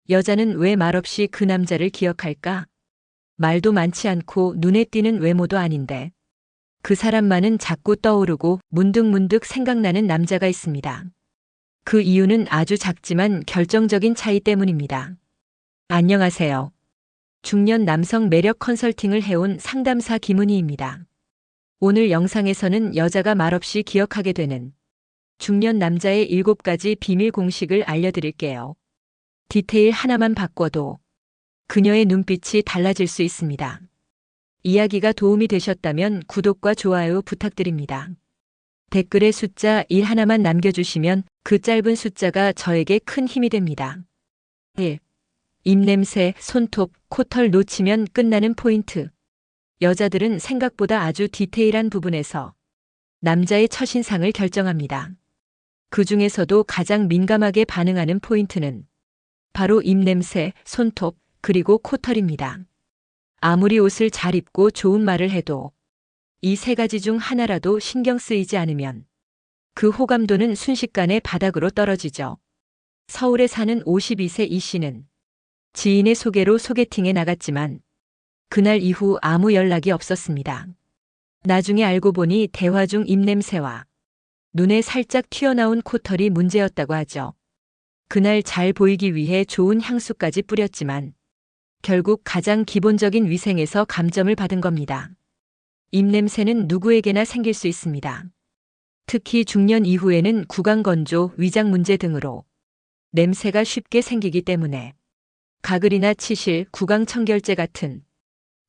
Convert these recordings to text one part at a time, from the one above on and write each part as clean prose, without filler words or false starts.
여자는 왜 말없이 그 남자를 기억할까? 말도 많지 않고 눈에 띄는 외모도 아닌데. 그 사람만은 자꾸 떠오르고 문득문득 생각나는 남자가 있습니다. 그 이유는 아주 작지만 결정적인 차이 때문입니다. 안녕하세요. 중년 남성 매력 컨설팅을 해온 상담사 김은희입니다. 오늘 영상에서는 여자가 말없이 기억하게 되는 중년 남자의 7가지 비밀 공식을 알려드릴게요. 디테일 하나만 바꿔도 그녀의 눈빛이 달라질 수 있습니다. 이야기가 도움이 되셨다면 구독과 좋아요 부탁드립니다. 댓글에 숫자 1 하나만 남겨주시면 그 짧은 숫자가 저에게 큰 힘이 됩니다. 1. 입냄새, 손톱, 코털 놓치면 끝나는 포인트. 여자들은 생각보다 아주 디테일한 부분에서 남자의 첫인상을 결정합니다. 그 중에서도 가장 민감하게 반응하는 포인트는 바로 입냄새, 손톱, 그리고 코털입니다. 아무리 옷을 잘 입고 좋은 말을 해도 이 3가지 중 하나라도 신경 쓰이지 않으면 그 호감도는 순식간에 바닥으로 떨어지죠. 서울에 사는 52세 이 씨는 지인의 소개로 소개팅에 나갔지만 그날 이후 아무 연락이 없었습니다. 나중에 알고 보니 대화 중 입냄새와 눈에 살짝 튀어나온 코털이 문제였다고 하죠. 그날 잘 보이기 위해 좋은 향수까지 뿌렸지만 결국 가장 기본적인 위생에서 감점을 받은 겁니다. 입냄새는 누구에게나 생길 수 있습니다. 특히 중년 이후에는 구강건조, 위장 문제 등으로 냄새가 쉽게 생기기 때문에 가글이나 치실, 구강청결제 같은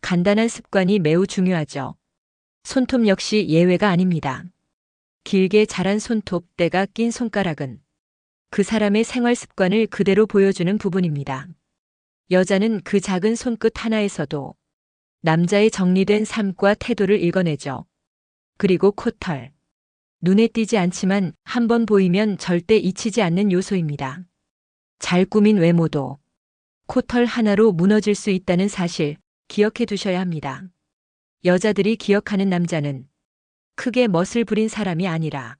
간단한 습관이 매우 중요하죠. 손톱 역시 예외가 아닙니다. 길게 자란 손톱, 때가 낀 손가락은 그 사람의 생활 습관을 그대로 보여주는 부분입니다. 여자는 그 작은 손끝 하나에서도 남자의 정리된 삶과 태도를 읽어내죠. 그리고 코털. 눈에 띄지 않지만 한번 보이면 절대 잊히지 않는 요소입니다. 잘 꾸민 외모도 코털 하나로 무너질 수 있다는 사실 기억해 두셔야 합니다. 여자들이 기억하는 남자는 크게 멋을 부린 사람이 아니라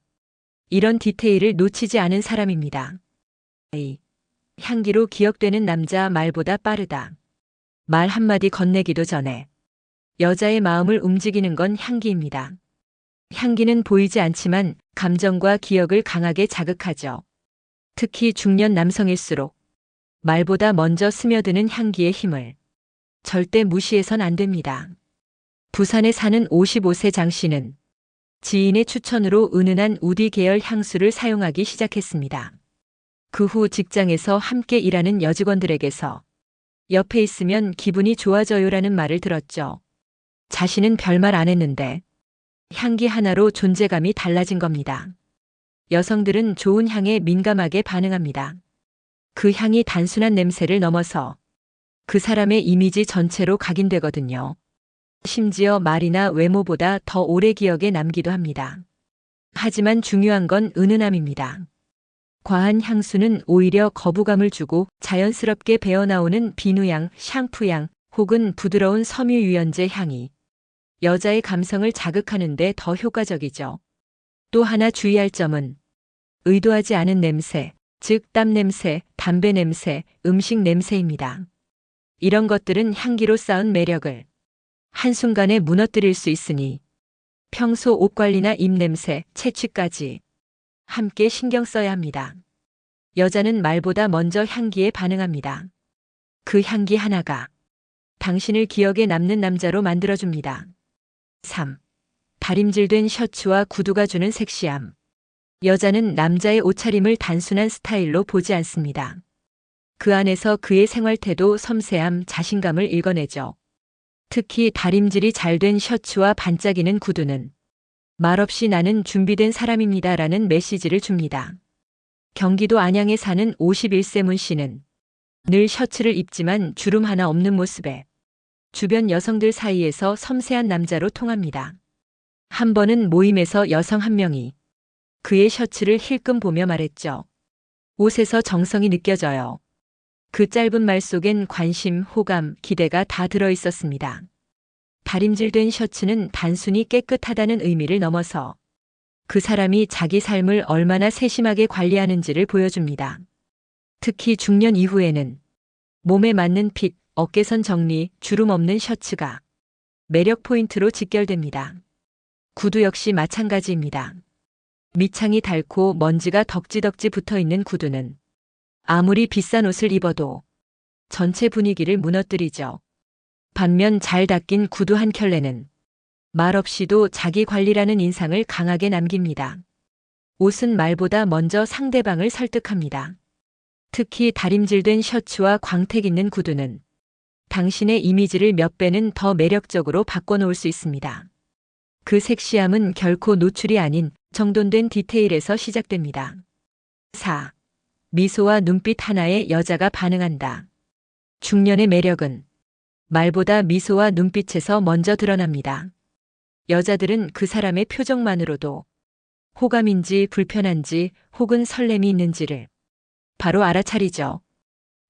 이런 디테일을 놓치지 않은 사람입니다. 향기로 기억되는 남자 말보다 빠르다. 말 한마디 건네기도 전에 여자의 마음을 움직이는 건 향기입니다. 향기는 보이지 않지만 감정과 기억을 강하게 자극하죠. 특히 중년 남성일수록 말보다 먼저 스며드는 향기의 힘을 절대 무시해선 안 됩니다. 부산에 사는 55세 장 씨는 지인의 추천으로 은은한 우디 계열 향수를 사용하기 시작했습니다. 그 후 직장에서 함께 일하는 여직원들에게서 옆에 있으면 기분이 좋아져요라는 말을 들었죠. 자신은 별말 안 했는데 향기 하나로 존재감이 달라진 겁니다. 여성들은 좋은 향에 민감하게 반응합니다. 그 향이 단순한 냄새를 넘어서 그 사람의 이미지 전체로 각인되거든요. 심지어 말이나 외모보다 더 오래 기억에 남기도 합니다. 하지만 중요한 건 은은함입니다. 과한 향수는 오히려 거부감을 주고 자연스럽게 배어나오는 비누향, 샴푸향 혹은 부드러운 섬유유연제 향이 여자의 감성을 자극하는 데 더 효과적이죠. 또 하나 주의할 점은 의도하지 않은 냄새, 즉 땀 냄새, 담배 냄새, 음식 냄새입니다. 이런 것들은 향기로 쌓은 매력을 한순간에 무너뜨릴 수 있으니 평소 옷 관리나 입냄새, 채취까지 함께 신경 써야 합니다. 여자는 말보다 먼저 향기에 반응합니다. 그 향기 하나가 당신을 기억에 남는 남자로 만들어줍니다. 3. 다림질된 셔츠와 구두가 주는 섹시함. 여자는 남자의 옷차림을 단순한 스타일로 보지 않습니다. 그 안에서 그의 생활태도, 섬세함, 자신감을 읽어내죠. 특히 다림질이 잘 된 셔츠와 반짝이는 구두는 말없이 나는 준비된 사람입니다라는 메시지를 줍니다. 경기도 안양에 사는 51세 문 씨는 늘 셔츠를 입지만 주름 하나 없는 모습에 주변 여성들 사이에서 섬세한 남자로 통합니다. 한 번은 모임에서 여성 한 명이 그의 셔츠를 힐끔 보며 말했죠. 옷에서 정성이 느껴져요. 그 짧은 말 속엔 관심, 호감, 기대가 다 들어 있었습니다. 다림질된 셔츠는 단순히 깨끗하다는 의미를 넘어서 그 사람이 자기 삶을 얼마나 세심하게 관리하는지를 보여줍니다. 특히 중년 이후에는 몸에 맞는 핏, 어깨선 정리, 주름 없는 셔츠가 매력 포인트로 직결됩니다. 구두 역시 마찬가지입니다. 밑창이 닳고 먼지가 덕지덕지 붙어 있는 구두는 아무리 비싼 옷을 입어도 전체 분위기를 무너뜨리죠. 반면 잘 닦인 구두 한 켤레는 말없이도 자기 관리라는 인상을 강하게 남깁니다. 옷은 말보다 먼저 상대방을 설득합니다. 특히 다림질된 셔츠와 광택 있는 구두는 당신의 이미지를 몇 배는 더 매력적으로 바꿔놓을 수 있습니다. 그 섹시함은 결코 노출이 아닌 정돈된 디테일에서 시작됩니다. 4. 미소와 눈빛 하나에 여자가 반응한다. 중년의 매력은 말보다 미소와 눈빛에서 먼저 드러납니다. 여자들은 그 사람의 표정만으로도 호감인지 불편한지 혹은 설렘이 있는지를 바로 알아차리죠.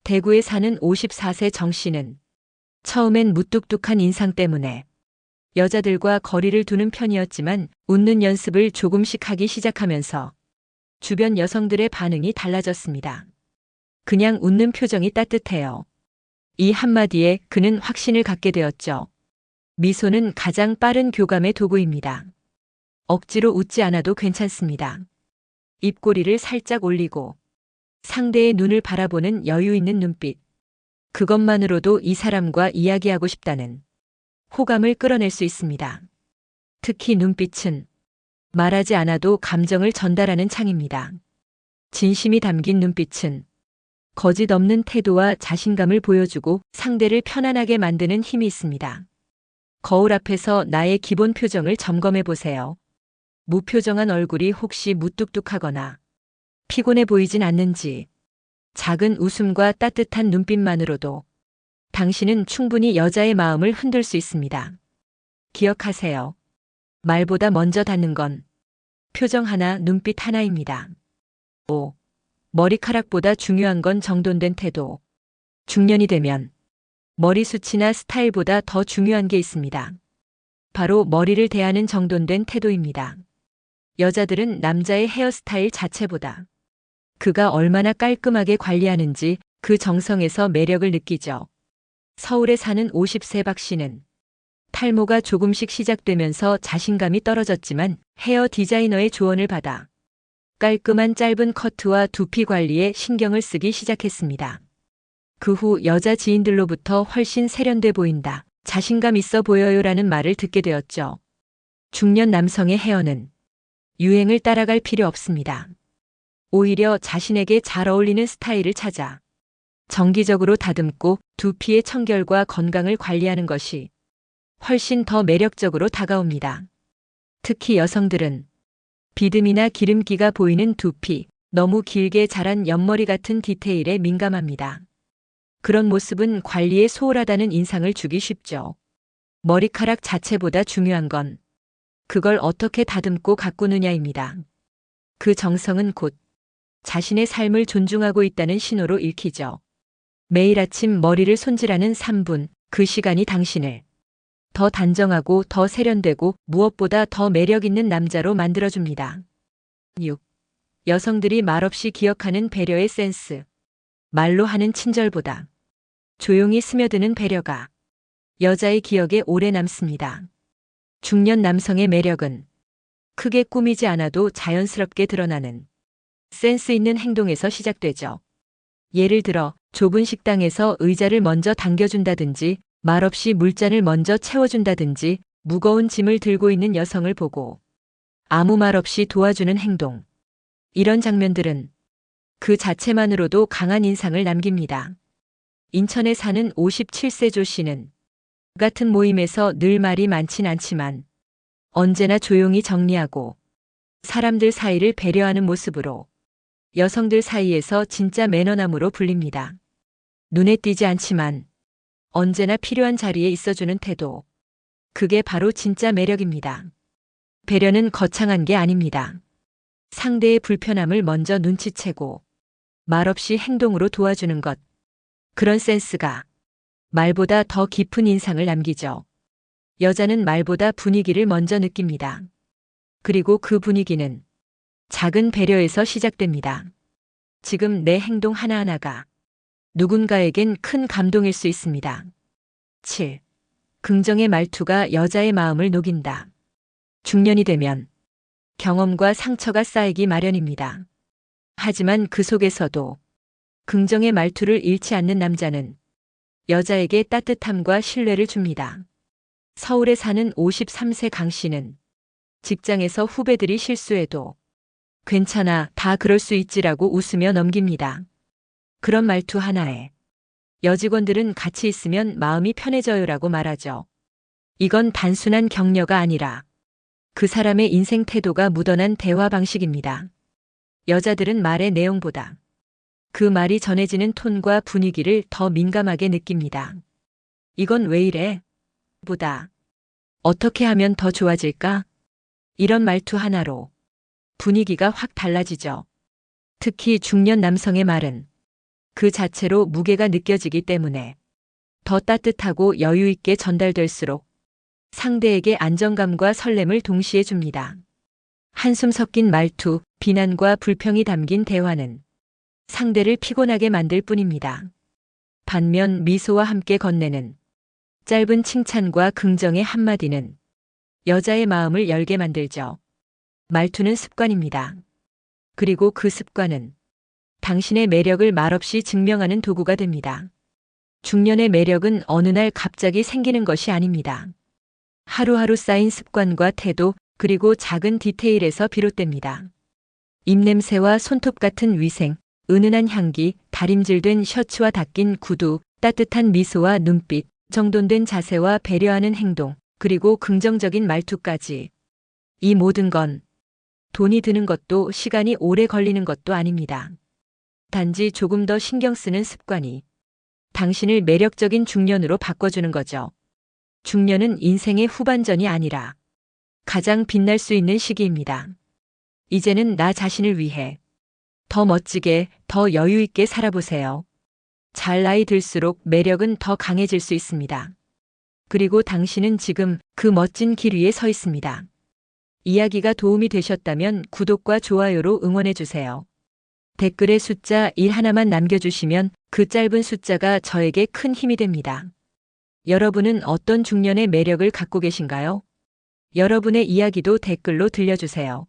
대구에 사는 54세 정 씨는 처음엔 무뚝뚝한 인상 때문에 여자들과 거리를 두는 편이었지만 웃는 연습을 조금씩 하기 시작하면서 주변 여성들의 반응이 달라졌습니다. 그냥 웃는 표정이 따뜻해요. 이 한마디에 그는 확신을 갖게 되었죠. 미소는 가장 빠른 교감의 도구입니다. 억지로 웃지 않아도 괜찮습니다. 입꼬리를 살짝 올리고 상대의 눈을 바라보는 여유 있는 눈빛. 그것만으로도 이 사람과 이야기하고 싶다는 호감을 끌어낼 수 있습니다. 특히 눈빛은 말하지 않아도 감정을 전달하는 창입니다. 진심이 담긴 눈빛은 거짓 없는 태도와 자신감을 보여주고 상대를 편안하게 만드는 힘이 있습니다. 거울 앞에서 나의 기본 표정을 점검해 보세요. 무표정한 얼굴이 혹시 무뚝뚝하거나 피곤해 보이진 않는지, 작은 웃음과 따뜻한 눈빛만으로도 당신은 충분히 여자의 마음을 흔들 수 있습니다. 기억하세요. 말보다 먼저 닿는 건 표정 하나, 눈빛 하나입니다. 5. 머리카락보다 중요한 건 정돈된 태도. 중년이 되면 머리숱이나 스타일보다 더 중요한 게 있습니다. 바로 머리를 대하는 정돈된 태도입니다. 여자들은 남자의 헤어스타일 자체보다 그가 얼마나 깔끔하게 관리하는지 그 정성에서 매력을 느끼죠. 서울에 사는 50세 박 씨는 탈모가 조금씩 시작되면서 자신감이 떨어졌지만 헤어 디자이너의 조언을 받아 깔끔한 짧은 커트와 두피 관리에 신경을 쓰기 시작했습니다. 그 후 여자 지인들로부터 훨씬 세련돼 보인다, 자신감 있어 보여요라는 말을 듣게 되었죠. 중년 남성의 헤어는 유행을 따라갈 필요 없습니다. 오히려 자신에게 잘 어울리는 스타일을 찾아 정기적으로 다듬고 두피의 청결과 건강을 관리하는 것이 훨씬 더 매력적으로 다가옵니다. 특히 여성들은 비듬이나 기름기가 보이는 두피, 너무 길게 자란 옆머리 같은 디테일에 민감합니다. 그런 모습은 관리에 소홀하다는 인상을 주기 쉽죠. 머리카락 자체보다 중요한 건 그걸 어떻게 다듬고 가꾸느냐입니다. 그 정성은 곧 자신의 삶을 존중하고 있다는 신호로 읽히죠. 매일 아침 머리를 손질하는 3분, 그 시간이 당신을 더 단정하고 더 세련되고 무엇보다 더 매력 있는 남자로 만들어줍니다. 6. 여성들이 말없이 기억하는 배려의 센스. 말로 하는 친절보다 조용히 스며드는 배려가 여자의 기억에 오래 남습니다. 중년 남성의 매력은 크게 꾸미지 않아도 자연스럽게 드러나는 센스 있는 행동에서 시작되죠. 예를 들어 좁은 식당에서 의자를 먼저 당겨준다든지, 말없이 물잔을 먼저 채워준다든지, 무거운 짐을 들고 있는 여성을 보고 아무 말 없이 도와주는 행동. 이런 장면들은 그 자체만으로도 강한 인상을 남깁니다. 인천에 사는 57세 조 씨는 같은 모임에서 늘 말이 많진 않지만 언제나 조용히 정리하고 사람들 사이를 배려하는 모습으로 여성들 사이에서 진짜 매너남으로 불립니다. 눈에 띄지 않지만 언제나 필요한 자리에 있어주는 태도. 그게 바로 진짜 매력입니다. 배려는 거창한 게 아닙니다. 상대의 불편함을 먼저 눈치채고 말없이 행동으로 도와주는 것. 그런 센스가 말보다 더 깊은 인상을 남기죠. 여자는 말보다 분위기를 먼저 느낍니다. 그리고 그 분위기는 작은 배려에서 시작됩니다. 지금 내 행동 하나하나가 누군가에겐 큰 감동일 수 있습니다. 7. 긍정의 말투가 여자의 마음을 녹인다. 중년이 되면 경험과 상처가 쌓이기 마련입니다. 하지만 그 속에서도 긍정의 말투를 잃지 않는 남자는 여자에게 따뜻함과 신뢰를 줍니다. 서울에 사는 53세 강 씨는 직장에서 후배들이 실수해도 괜찮아, 다 그럴 수 있지라고 웃으며 넘깁니다. 그런 말투 하나에 여직원들은 같이 있으면 마음이 편해져요라고 말하죠. 이건 단순한 격려가 아니라 그 사람의 인생 태도가 묻어난 대화 방식입니다. 여자들은 말의 내용보다 그 말이 전해지는 톤과 분위기를 더 민감하게 느낍니다. 이건 왜 이래? 보다 어떻게 하면 더 좋아질까? 이런 말투 하나로 분위기가 확 달라지죠. 특히 중년 남성의 말은 그 자체로 무게가 느껴지기 때문에 더 따뜻하고 여유 있게 전달될수록 상대에게 안정감과 설렘을 동시에 줍니다. 한숨 섞인 말투, 비난과 불평이 담긴 대화는 상대를 피곤하게 만들 뿐입니다. 반면 미소와 함께 건네는 짧은 칭찬과 긍정의 한마디는 여자의 마음을 열게 만들죠. 말투는 습관입니다. 그리고 그 습관은 당신의 매력을 말없이 증명하는 도구가 됩니다. 중년의 매력은 어느 날 갑자기 생기는 것이 아닙니다. 하루하루 쌓인 습관과 태도, 그리고 작은 디테일에서 비롯됩니다. 입냄새와 손톱 같은 위생, 은은한 향기, 다림질된 셔츠와 닦인 구두, 따뜻한 미소와 눈빛, 정돈된 자세와 배려하는 행동, 그리고 긍정적인 말투까지. 이 모든 건 돈이 드는 것도 시간이 오래 걸리는 것도 아닙니다. 단지 조금 더 신경 쓰는 습관이 당신을 매력적인 중년으로 바꿔주는 거죠. 중년은 인생의 후반전이 아니라 가장 빛날 수 있는 시기입니다. 이제는 나 자신을 위해 더 멋지게, 더 여유 있게 살아보세요. 잘 나이 들수록 매력은 더 강해질 수 있습니다. 그리고 당신은 지금 그 멋진 길 위에 서 있습니다. 이야기가 도움이 되셨다면 구독과 좋아요로 응원해주세요. 댓글에 숫자 1 하나만 남겨주시면 그 짧은 숫자가 저에게 큰 힘이 됩니다. 여러분은 어떤 중년의 매력을 갖고 계신가요? 여러분의 이야기도 댓글로 들려주세요.